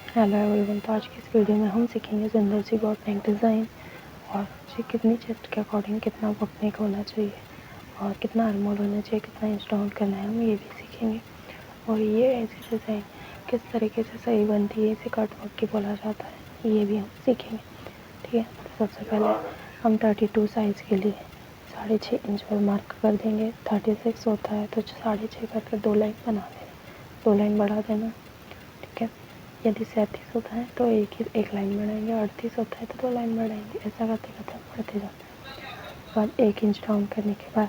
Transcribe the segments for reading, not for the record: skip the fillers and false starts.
Hello everyone. तो आज की इस वीडियो में हम सीखेंगे सुंदर सी बोट नेक डिज़ाइन और कितनी चेस्ट के अकॉर्डिंग कितना बोट नेक होना चाहिए और कितना आर्मोल होना चाहिए, कितना इंच डाउन करना है, हम ये भी सीखेंगे। और ये ऐसी डिज़ाइन किस तरीके से सही बनती है, इसे कट वर्क की बोला जाता है, ये भी हम सीखेंगे। ठीक है, तो सबसे पहले हम 32 साइज़ के लिए 6.5 इंच पर मार्क कर देंगे। 36 होता है तो 6.5 करके 2 लाइन बना देना, 2 लाइन बढ़ा देना। ठीक है, यदि 37 होता है तो एक लाइन बढ़ाएंगे, 38 होता है तो 2 लाइन बढ़ाएंगे, ऐसा करते करते हम बढ़ते जाते हैं। बाद 1 इंच डाउन करने के बाद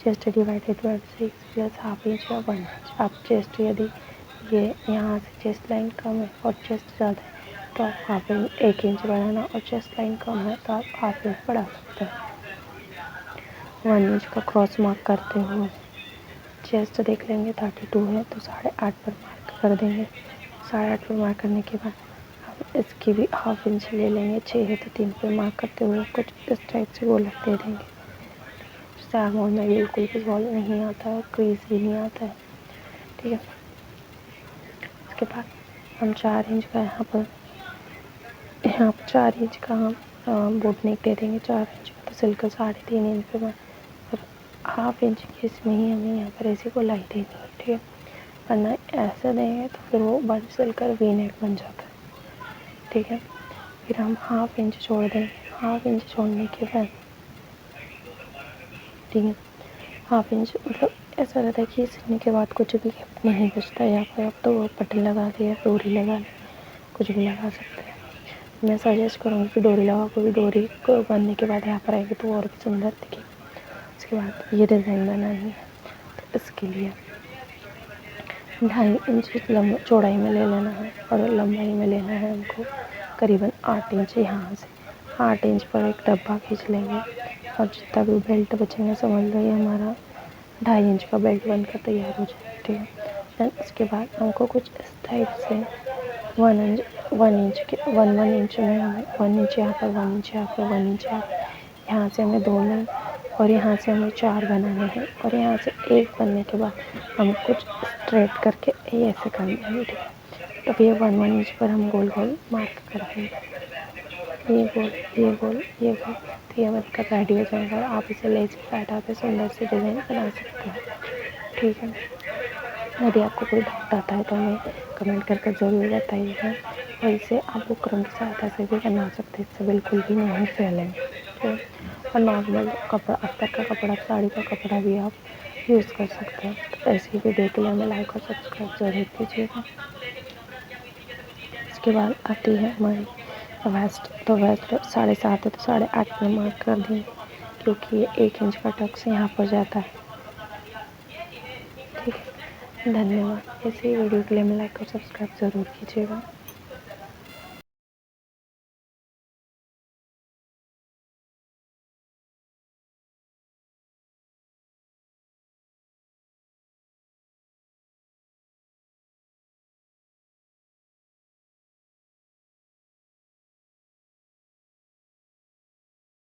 chest divided by 6 plus half inch या 1 इंच। आप चेस्ट यदि ये यहाँ से चेस्ट लाइन कम है और चेस्ट ज़्यादा है तो आप हाफ इंच 1 इंच बढ़ाना, और चेस्ट लाइन कम है तो आप हाफ इंच बढ़ा सकते हैं। 1 इंच का क्रॉस मार्क करते हुए चेस्ट देख लेंगे 32 है तो 8.5 पर मार्क कर देंगे। 8.5 पर मार्क करने के बाद हम इसकी भी हाफ इंच ले लेंगे। 6 है तो 3 पर मार्क करते हुए कुछ इस टाइप से गोलक दे देंगे, जिससे आर्मोल में बिल्कुल भी बॉल नहीं आता है, क्रीज भी नहीं आता है। ठीक है, उसके बाद हम 4 इंच का यहाँ पर 4 इंच का हम बोट नेक दे देंगे। 4 इंच का तो सिल्क 3.5 इंच पे और हाफ इंच की इसमें ही हमें यहाँ पर ऐसी गोलाई दे देंगे। ठीक है, वरना ऐसे देंगे तो फिर वो बन सिलकर वी नेक बन जाता है। ठीक है, फिर हम हाफ इंच छोड़ देंगे। हाफ इंच छोड़ने के बाद ठीक है, हाफ इंच मतलब ऐसा रहता है कि सीने के बाद कुछ भी नहीं बचता है। यहाँ पर अब तो पट्टी लगा ली या डोरी लगा ली, कुछ भी लगा सकते हैं। मैं सजेस्ट करूँगी कि डोरी लगाओ, क्योंकि डोरी को बनने के बाद यहाँ पर आएगी तो और भी सुंदर दिखेगी। उसके बाद ये डिज़ाइन बनानी है तो इसके लिए 2.5 इंच चौड़ाई में ले लेना है और लंबाई में लेना है हमको करीबन 8 इंच। यहाँ से 8 इंच पर एक डब्बा खींच लेंगे और जितना भी बेल्ट बचेंगे समझ लो ये हमारा 2.5 इंच का बेल्ट बनकर तैयार हो जाए। ठीक है, देन इसके बाद हमको कुछ इस टाइप से 1 इंच में हमें 1 इंच यहाँ पर, 1 इंच यहाँ पर, 1 इंच यहाँ से हमें 2 लाइन और यहाँ से हमें 4 बनाने हैं और यहाँ से 1 बनने के बाद हम कुछ स्ट्रेट करके ऐसे कर देंगे। ठीक है, तो ये 1 इंच पर हम गोल गोल मार्क कर देंगे, ये गोल ये गोल ये गोल। तो ये बनकर रेडी हो जाएगा और आप इसे लेस पैटा पे सुंदर से डिज़ाइन बना सकते हैं। ठीक है, यदि आपको कोई डाउट आता है तो हमें कमेंट करके ज़रूर बताइएगा और इसे आप बुकरम की सहायता से भी बना सकते हैं, इससे बिल्कुल भी नहीं फैलेंगे। ठीक है, और नॉर्मल कपड़ा, अस्तर का कपड़ा, साड़ी का कपड़ा भी आप यूज़ कर सकते हैं। तो ऐसी वीडियो के लिए हमें लाइक और सब्सक्राइब ज़रूर कीजिएगा। इसके बाद आती है हमारी वेस्ट। तो वेस्ट 7.5 है तो 8.5 में मार्क कर देंगे, क्योंकि ये 1 इंच का टक्स यहाँ पर जाता है। ठीक है, धन्यवाद। ऐसी वीडियो के लिए हमें लाइक और सब्सक्राइब ज़रूर कीजिएगा।